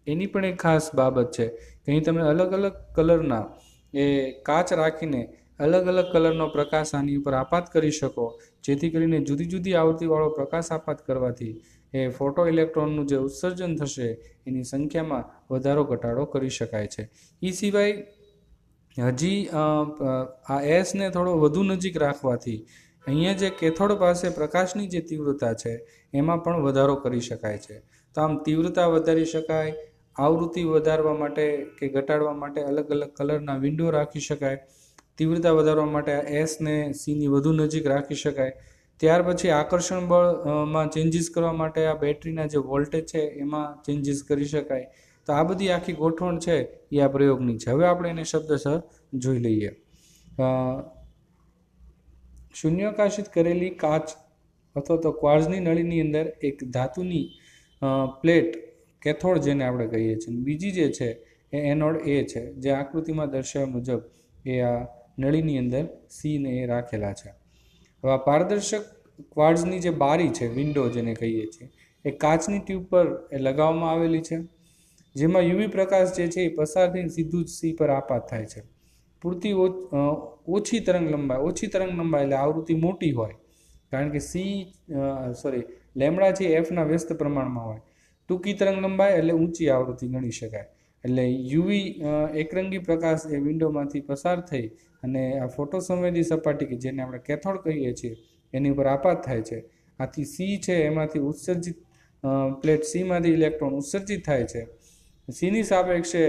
એની પણ એક ખાસ બાબત છે કે અહીં તમે અલગ અલગ કલરના એ કાચ રાખીને અલગ અલગ કલરનો પ્રકાશ આની ઉપર આપાત કરી શકો, જેથી કરીને જુદી જુદી આવૃત્તિવાળો પ્રકાશ આપાત કરવાથી એ ફોટો ઇલેક્ટ્રોનનું જે ઉત્સર્જન થશે એની સંખ્યામાં વધારો ઘટાડો કરી શકાય છે. એ સિવાય હજી આ એસને થોડો વધુ નજીક રાખવાથી અહીંયા જે કેથોડ પાસે પ્રકાશની જે તીવ્રતા છે એમાં પણ વધારો કરી શકાય છે. તો આમ તીવ્રતા વધારી શકાય, આવૃત્તિ વધારવા માટે કે ઘટાડવા માટે અલગ અલગ કલરના વિન્ડો રાખી શકાય. તીવ્રતા વધારવા માટે એસ ને સીની વધુ નજીક રાખી શકાય. ત્યાર પછી આકર્ષણ બળમાં ચેન્જીસ કરવા માટે આ બેટરીના જે વોલ્ટેજ છે એમાં ચેન્જીસ કરી શકાય. તો આ બધી આખી ગોઠવણ છે એ આ પ્રયોગની છે. હવે આપણે એને શબ્દસર જોઈ લઈએ. શૂન્યાવકાશિત કરેલી કાચ અથવા તો ક્વાર્ઝની નળીની અંદર એક ધાતુની પ્લેટ કેથોડ જેને આપણે કહીએ છીએ, બીજી જે છે એ એનોડ એ છે, જે આકૃતિમાં દર્શાવ્યા મુજબ એ આ નળીની અંદર સી ને એ રાખેલા છે. હવે આ પારદર્શક ક્વાર્ઝની જે બારી છે, વિન્ડો જેને કહીએ છીએ, એ કાચની ટ્યુબ પર એ લગાવવામાં આવેલી છે, જેમાં યુવી પ્રકાશ જે છે એ પસાર થઈને સીધું જ સી પર આપાત થાય છે. પૂરતી ઓછી તરંગ લંબાઈ એટલે આવૃત્તિ મોટી હોય, કારણ કે લેમડા છે એફના વ્યસ્ત પ્રમાણમાં હોય. ટૂંકી તરંગ લંબાઈ એટલે ઊંચી આવૃત્તિ ગણી શકાય. એટલે યુવી એકરંગી પ્રકાશ એ વિન્ડોમાંથી પસાર થઈ અને આ ફોટોસંવેદી સપાટી કે જેને આપણે કેથોડ કહીએ છીએ એની ઉપર આપાત થાય છે. આથી સી છે એમાંથી ઉત્સર્જિત પ્લેટ સીમાંથી ઇલેક્ટ્રોન ઉત્સર્જિત થાય છે. સીની સાપેક્ષે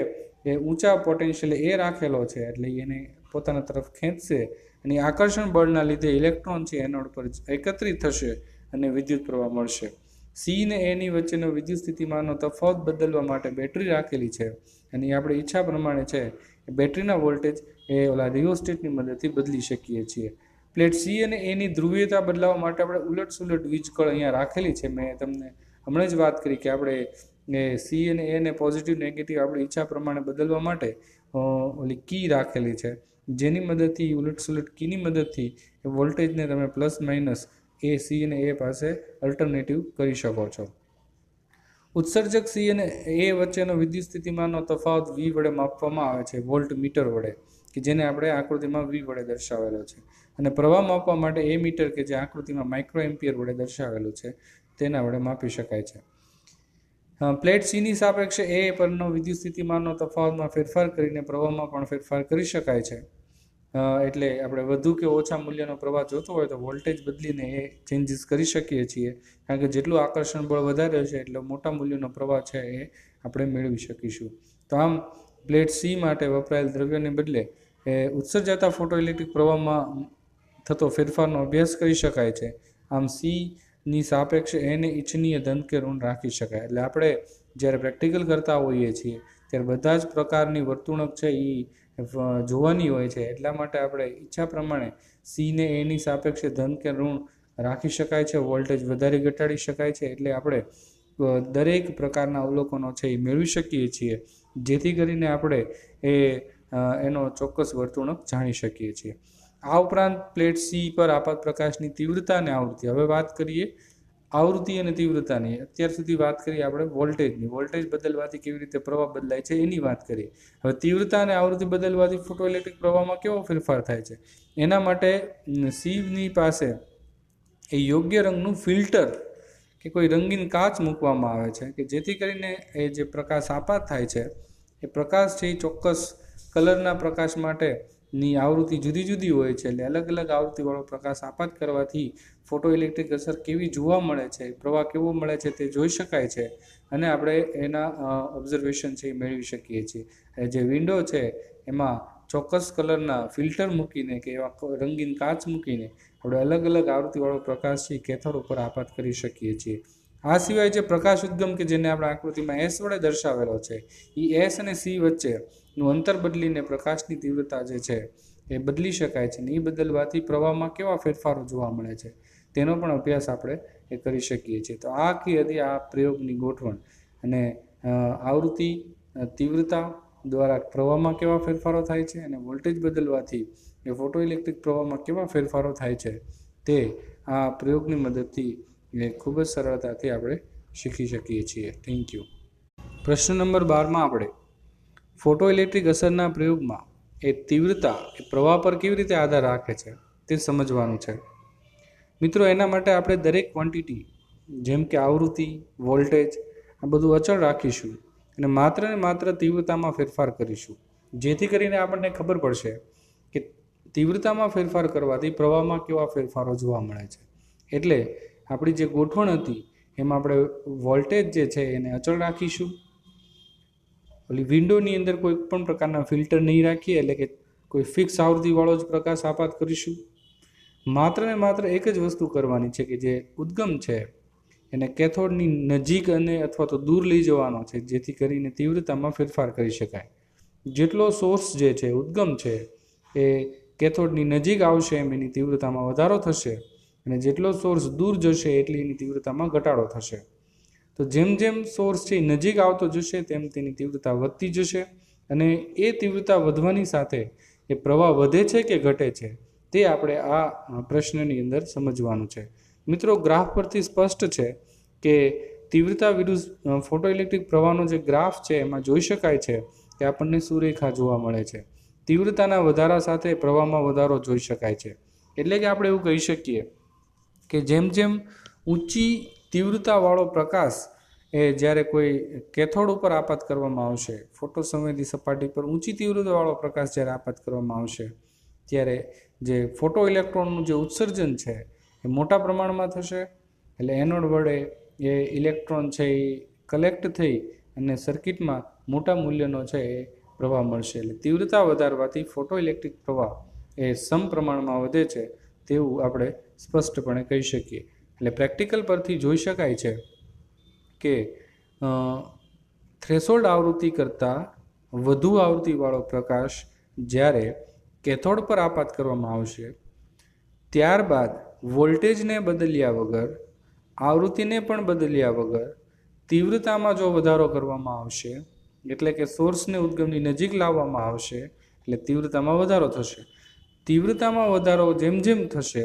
એ ઊંચા પોટેન્શિયલ એ રાખેલો છે, એટલે એને પોતાના તરફ ખેંચશે અને આકર્ષણ બળના લીધે ઇલેક્ટ્રોન છે એનોડ પર એકત્રિત થશે અને વિદ્યુત પ્રવાહ મળશે. સી ને એની વચ્ચેનો વિદ્યુત સ્થિતિમાનનો તફાવત બદલવા માટે બેટરી રાખેલી છે અને એ આપણી ઈચ્છા પ્રમાણે છે એ બેટરીના વોલ્ટેજ એ ઓલા રિયોસ્ટેટની મદદથી બદલી શકીએ છીએ. પ્લેટ સી અને એની ધ્રુવીયતા બદલાવવા માટે આપણે ઉલટ સુલટ વીજકળ અહીંયા રાખેલી છે. મેં તમને હમણાં જ વાત કરી કે આપણે સી અને એને પોઝિટિવ નેગેટિવ આપણી ઈચ્છા પ્રમાણે બદલવા માટે ઓલી કી રાખેલી છે, જેની મદદથી ઉલટ સુલટ કીની મદદથી એ વોલ્ટેજને તમે પ્લસ માઇનસ એ સી અને એ પાસે અલ્ટરનેટિવ કરી શકો છો. ઉત્સર્જક સી અને એ વચ્ચેનો વિદ્યુત સ્થિતિમાનનો તફાવત વી વડે માપવામાં આવે છે, વોલ્ટ મીટર વડે, કે જેને આપણે આકૃતિમાં વી વડે દર્શાવેલો છે. અને પ્રવાહ માપવા માટે એ મીટર કે જે આકૃતિમાં માઇક્રો એમ્પિયર વડે દર્શાવેલું છે તેના વડે માપી શકાય છે. પ્લેટ સીની સાપેક્ષે એ પરનો વિદ્યુત સ્થિતિમાનનો તફાવતમાં ફેરફાર કરીને પ્રવાહમાં પણ ફેરફાર કરી શકાય છે. એટલે આપણે વધુ કે ઓછા મૂલ્યનો પ્રવાહ જોતો હોય તો વોલ્ટેજ બદલીને એ ચેન્જીસ કરી શકીએ છીએ, કારણ કે જેટલું આકર્ષણ બળ વધારે હશે એટલે મોટા મૂલ્યનો પ્રવાહ છે એ આપણે મેળવી શકીશું. તો આમ પ્લેટ સી માટે વપરાયેલ દ્રવ્યને બદલે એ ઉત્સર્જાતા ફોટોઇલેક્ટ્રિક પ્રવાહમાં થતો ફેરફારનો અભ્યાસ કરી શકાય છે. આમ સીની સાપેક્ષે એને ઇચ્છનીય ધન કે ઋણ રાખી શકાય. એટલે આપણે જ્યારે પ્રેક્ટિકલ કરતા હોઈએ છીએ ત્યારે બધા જ પ્રકારની વર્તુણક છે એ જોવાની હોય છે. એટલા માટે આપણે ઈચ્છા પ્રમાણે સી ને એની સાપેક્ષે ધન કે ઋણ રાખી શકાય છે, વોલ્ટેજ વધારી ઘટાડી શકાય છે. એટલે આપણે દરેક પ્રકારના અવલોકનો છે એ મેળવી શકીએ છીએ, જેથી કરીને આપણે એનો ચોક્કસ વર્તુણક જાણી શકીએ છીએ. આ ઉપરાંત પ્લેટ સી પર આપાત પ્રકાશની તીવ્રતા અને આવૃત્તિ. હવે વાત કરીએ આવૃત્તિ અને તીવ્રતાની. અત્યાર સુધી વાત કરી આપણે વોલ્ટેજની. વોલ્ટેજ બદલવાથી કેવી રીતે પ્રવાહ બદલાય છે એની વાત કરીએ. હવે તીવ્રતા અને આવૃત્તિ બદલવાથી ફોટોઇલેક્ટ્રિક પ્રવાહમાં કેવો ફેરફાર થાય છે એના માટે સીની પાસે એ યોગ્ય રંગનું ફિલ્ટર કે કોઈ રંગીન કાચ મૂકવામાં આવે છે, કે જેથી કરીને એ જે પ્રકાશ આપાત થાય છે એ પ્રકાશ છે એ ચોક્કસ કલરના પ્રકાશ માટેની આવૃત્તિ જુદી જુદી હોય છે. એટલે અલગ અલગ આવૃત્તિવાળો પ્રકાશ આપાત કરવાથી ફોટોઇલેક્ટ્રિક અસર કેવી જોવા મળે છે, પ્રવાહ કેવો મળે છે તે જોઈ શકાય છે અને આપણે એના ઓબ્ઝર્વેશન છે એ મેળવી શકીએ છીએ. જે વિન્ડો છે એમાં ચોક્કસ કલરના ફિલ્ટર મૂકીને કે એવા રંગીન કાચ મૂકીને આપણે અલગ અલગ આવૃત્તિવાળો પ્રકાશ છે કેથોડ ઉપર આપાત કરી શકીએ છીએ. આ સિવાય જે પ્રકાશ ઉદ્ગમ કે જેને આપણે આકૃતિમાં એસ વડે દર્શાવેલો છે, એ એસ અને સી વચ્ચેનું અંતર બદલીને પ્રકાશની તીવ્રતા જે છે એ બદલી શકાય છે. ને એ બદલવાથી પ્રવાહમાં કેવા ફેરફારો જોવા મળે છે તેનો પણ અભ્યાસ આપણે એ કરી શકીએ છીએ. તો આ આખી હતી આ પ્રયોગની ગોઠવણ. અને આવૃત્તિ તીવ્રતા દ્વારા પ્રવાહમાં કેવા ફેરફારો થાય છે અને વોલ્ટેજ બદલવાથી એ ફોટોઇલેક્ટ્રિક પ્રવાહમાં કેવા ફેરફારો થાય છે તે આ પ્રયોગની મદદથી એ ખૂબ જ સરળતાથી આપણે શીખી શકીએ છીએ. Thank you. પ્રશ્ન નંબર 12માં આપણે ફોટોઇલેક્ટ્રિક અસરના પ્રયોગમાં એ તીવ્રતા એ પ્રવાહ પર કેવી રીતે આધાર રાખે છે તે સમજવાનું છે. મિત્રો, એના માટે આપણે દરેક ક્વોન્ટિટી જેમ કે આવૃત્તિ, વોલ્ટેજ આ બધું અચળ રાખીશું અને માત્ર તીવ્રતામાં ફેરફાર કરીશું, જેથી કરીને આપણને ખબર પડશે કે તીવ્રતામાં ફેરફાર કરવાથી પ્રવાહમાં કેવા ફેરફારો જોવા મળે છે. એટલે આપણી જે ગોઠવણ હતી એમાં આપણે વોલ્ટેજ જે છે એને અચળ રાખીશું, ઓલી વિન્ડોની અંદર કોઈ પણ પ્રકારના ફિલ્ટર નહીં રાખીએ, એટલે કે કોઈ ફિક્સ આવૃત્તિવાળો જ પ્રકાશ આપાત કરીશું. માત્ર ને માત્ર એક જ વસ્તુ કરવાની છે કે જે ઉદ્ગમ છે એને કેથોડની નજીક અને અથવા તો દૂર લઈ જવાનો છે, જેથી કરીને તીવ્રતામાં ફેરફાર કરી શકાય. જેટલો સોર્સ જે છે ઉદ્ગમ છે એ કેથોડની નજીક આવશે એમ એની તીવ્રતામાં વધારો થશે, અને જેટલો સોર્સ દૂર જશે એટલી એની તીવ્રતામાં ઘટાડો થશે. તો જેમ જેમ સોર્સ છે નજીક આવતો જશે તેમ તેની તીવ્રતા વધતી જશે, અને એ તીવ્રતા વધવાની સાથે એ પ્રવાહ વધે છે કે ઘટે છે તે આપણે આ પ્રશ્નની અંદર સમજવાનું છે. મિત્રો, ગ્રાફ પરથી સ્પષ્ટ છે કે તીવ્રતા વિરુદ્ધ ફોટોઇલેક્ટ્રિક પ્રવાહનો જે ગ્રાફ છે એમાં જોઈ શકાય છે કે આપણને સુરેખા જોવા મળે છે. તીવ્રતાના વધારા સાથે પ્રવાહમાં વધારો જોઈ શકાય છે. એટલે કે આપણે એવું કહી શકીએ કે જેમ જેમ ઊંચી તીવ્રતાવાળો પ્રકાશ એ જ્યારે કોઈ કેથોડ ઉપર આપાત કરવામાં આવશે, ફોટોસંવેદી સપાટી પર ઊંચી તીવ્રતાવાળો પ્રકાશ જ્યારે આપાત કરવામાં આવશે ત્યારે જે ફોટો ઇલેક્ટ્રોનનું જે ઉત્સર્જન છે એ મોટા પ્રમાણમાં થશે. એટલે એનોડ વડે એ ઇલેક્ટ્રોન છે એ કલેક્ટ થઈ અને સર્કિટમાં મોટા મૂલ્યનો છે એ પ્રવાહ મળશે. એટલે તીવ્રતા વધારવાથી ફોટો ઇલેક્ટ્રિક પ્રવાહ એ સમપ્રમાણમાં વધે છે તેવું આપણે સ્પષ્ટપણે કહી શકીએ. એટલે પ્રેક્ટિકલ પરથી જોઈ શકાય છે કે થ્રેશોલ્ડ આવૃત્તિ કરતાં વધુ આવૃત્તિવાળો પ્રકાશ જ્યારે કેથોડ પર આપાત કરવામાં આવશે, ત્યારબાદ વોલ્ટેજને બદલ્યા વગર, આવૃત્તિને પણ બદલ્યા વગર તીવ્રતામાં જો વધારો કરવામાં આવશે, એટલે કે સોર્સને ઉદ્ગમની નજીક લાવવામાં આવશે, એટલે તીવ્રતામાં વધારો થશે. તીવ્રતામાં વધારો જેમ જેમ થશે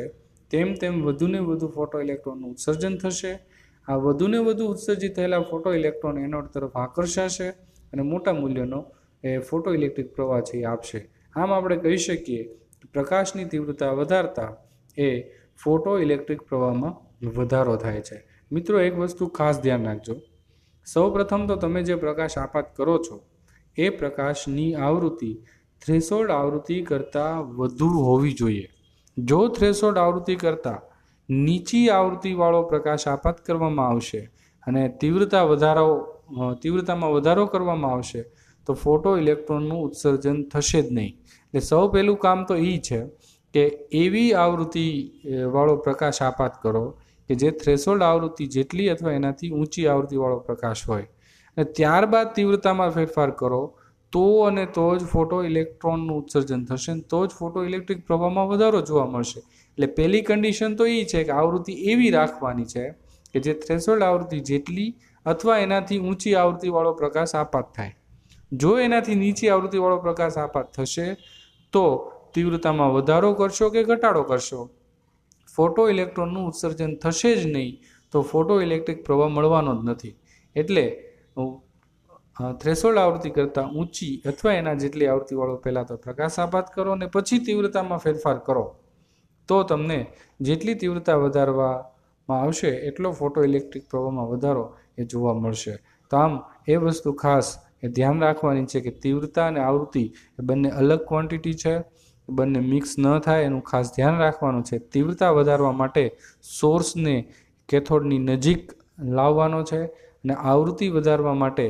તેમ તેમ વધુને વધુ ફોટો ઇલેક્ટ્રોનનું ઉત્સર્જન થશે. આ વધુને વધુ ઉત્સર્જિત થયેલા ફોટો ઇલેક્ટ્રોન એનોડ તરફ આકર્ષાશે અને મોટા મૂલ્યનો એ ફોટો ઇલેક્ટ્રિક પ્રવાહ છે એ આપશે. આમ આપણે કહી શકીએ કે પ્રકાશની તીવ્રતા વધારતા એ ફોટો ઇલેક્ટ્રિક પ્રવાહમાં વધારો થાય છે. મિત્રો, એક વસ્તુ ખાસ ધ્યાન રાખજો. સૌ પ્રથમ તો તમે જે પ્રકાશ આપાત કરો છો એ પ્રકાશની આવૃત્તિ થ્રેશોલ્ડ આવૃત્તિ કરતાં વધુ હોવી જોઈએ. જો થ્રેશોલ્ડ આવૃત્તિ કરતાં નીચી આવૃત્તિવાળો પ્રકાશ આપાત કરવામાં આવશે અને તીવ્રતામાં વધારો કરવામાં આવશે તો ફોટો ઇલેક્ટ્રોનનું ઉત્સર્જન થશે જ નહીં. એટલે સૌ પહેલું કામ તો એ છે કે એવી આવૃત્તિવાળો પ્રકાશ આપાત કરો કે જે થ્રેશોલ્ડ આવૃત્તિ જેટલી અથવા એનાથી ઊંચી આવૃત્તિવાળો પ્રકાશ હોય, અને ત્યારબાદ તીવ્રતામાં ફેરફાર કરો તો અને તો જ ફોટો ઇલેક્ટ્રોનનું ઉત્સર્જન થશે, તો જ ફોટો ઇલેક્ટ્રિક પ્રવાહમાં વધારો જોવા મળશે. એટલે પહેલી કન્ડિશન તો એ છે કે આવૃત્તિ એવી રાખવાની છે કે જે થ્રેશોલ્ડ આવૃત્તિ જેટલી અથવા એનાથી ઊંચી આવૃત્તિવાળો પ્રકાશ આપાત થાય. જો એનાથી નીચી આવૃત્તિવાળો પ્રકાશ આપાત થશે તો તીવ્રતામાં વધારો કરશો કે ઘટાડો કરશો, ફોટો ઇલેક્ટ્રોનનું ઉત્સર્જન થશે જ નહીં, તો ફોટો ઇલેક્ટ્રિક પ્રવાહ મળવાનો જ નથી. એટલે થ્રેશોલ્ડ આવૃત્તિ કરતાં ઊંચી અથવા એના જેટલી આવૃત્તિવાળો પહેલાં તો પ્રકાશ આપાત કરો અને પછી તીવ્રતામાં ફેરફાર કરો, તો તમને જેટલી તીવ્રતા વધારવામાં આવશે એટલો ફોટો ઇલેક્ટ્રિક પ્રવાહમાં વધારો એ જોવા મળશે. તો આમ એ વસ્તુ ખાસ એ ધ્યાન રાખવાની છે કે તીવ્રતા અને આવૃત્તિ એ બંને અલગ ક્વોન્ટિટી છે, બંને મિક્સ ન થાય એનું ખાસ ધ્યાન રાખવાનું છે. તીવ્રતા વધારવા માટે સોર્સને કેથોડની નજીક લાવવાનો છે, અને આવૃત્તિ વધારવા માટે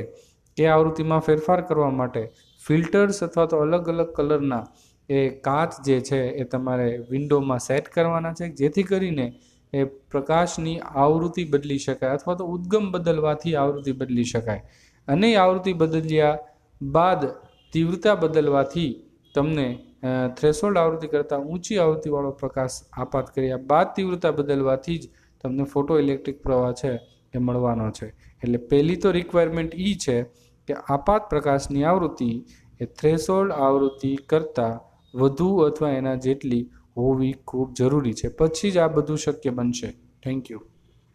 એ આવૃત્તિમાં ફેરફાર કરવા માટે ફિલ્ટર્સ અથવા તો અલગ અલગ કલરના એ કાચ જે છે એ તમારે વિન્ડોમાં સેટ કરવાના છે, જેથી કરીને એ પ્રકાશની આવૃત્તિ બદલી શકાય અથવા તો ઉદ્ગમ બદલવાથી આવૃત્તિ બદલી શકાય. અને આવૃત્તિ બદલ્યા બાદ તીવ્રતા બદલવાથી તમને થ્રેશોલ્ડ આવૃત્તિ કરતાં ઊંચી આવૃત્તિવાળો પ્રકાશ આપાત કર્યા બાદ તીવ્રતા બદલવાથી જ તમને ફોટો ઇલેક્ટ્રિક પ્રવાહ છે એ મળવાનો છે. એટલે પહેલી તો રિક્વાયરમેન્ટ એ છે કે આપાત પ્રકાશની આવૃત્તિ એ થ્રેશોલ્ડ આવૃત્તિ કરતાં વધુ અથવા એના જેટલી હોવી ખૂબ જરૂરી છે. પછી જ આ બધું શક્ય બનશે. Thank you.